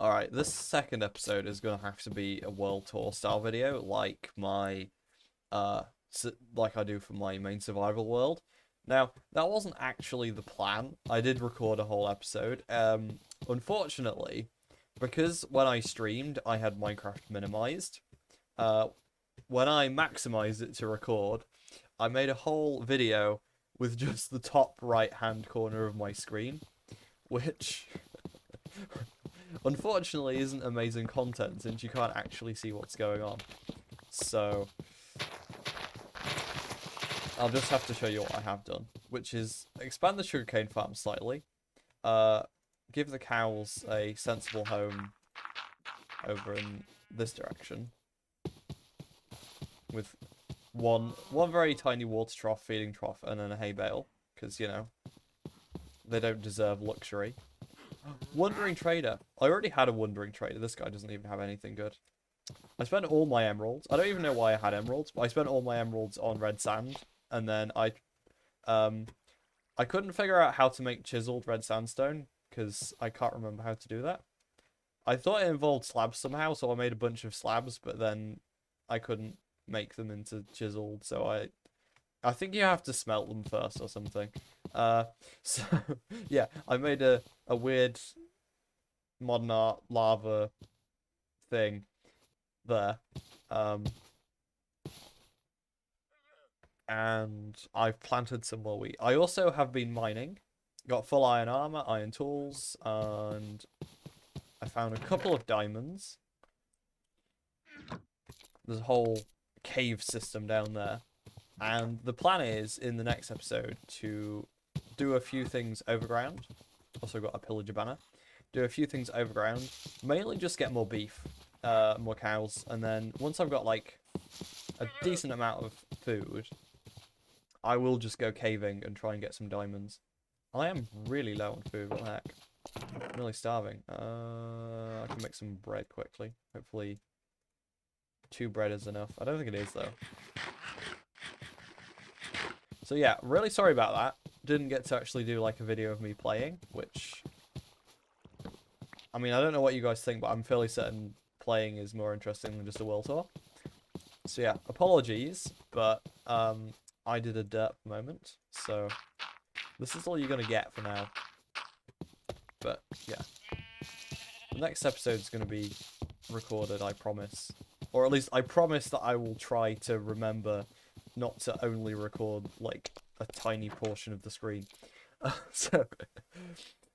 Alright, this second episode is gonna have to be a world tour style video, like my, like I do for my main survival world. Now, that wasn't actually the plan. I did record a whole episode. Unfortunately, because when I streamed, I had Minecraft minimized. Uh, when I maximized it to record, I made a whole video with just the top right-hand corner of my screen, which unfortunately isn't amazing content since you can't actually see what's going on. So I'll just have to show you what I have done, which is expand the sugarcane farm slightly, uh, give the cows a sensible home over in this direction, with one very tiny water trough, feeding trough, and then a hay bale, because you know they don't deserve luxury. Wandering trader. I already had a wandering trader. This guy doesn't even have anything good. I spent all my emeralds. I don't even know why I had emeralds, but I spent all my emeralds on red sand, and then um I couldn't figure out how to make chiseled red sandstone because I can't remember how to do that. I thought it involved slabs somehow, so I made a bunch of slabs, but then I couldn't make them into chiseled, so I think you have to smelt them first or something. Uh, so yeah, I made a weird modern art lava thing there. Um, and I've planted some more wheat. I also have been mining. Got full iron armor, iron tools, and I found a couple of diamonds. There's a whole cave system down there. And the plan is, in the next episode, to do a few things overground. Also got a pillager banner. Do a few things overground. Mainly just get more beef, more cows. And then once I've got, like, a decent amount of food, I will just go caving and try and get some diamonds. I am really low on food, what the heck? I'm really starving. I can make some bread quickly. Hopefully 2 bread is enough. I don't think it is, though. So yeah, really sorry about that. Didn't get to actually do like a video of me playing, which... I mean, I don't know what you guys think, but I'm fairly certain playing is more interesting than just a world tour. So yeah, apologies, but I did a derp moment, so this is all you're gonna get for now. But yeah, the next episode's gonna be recorded, I promise. Or at least I promise that I will try to remember not to only record like a tiny portion of the screen. So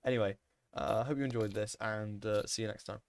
anyway, I hope you enjoyed this, and see you next time.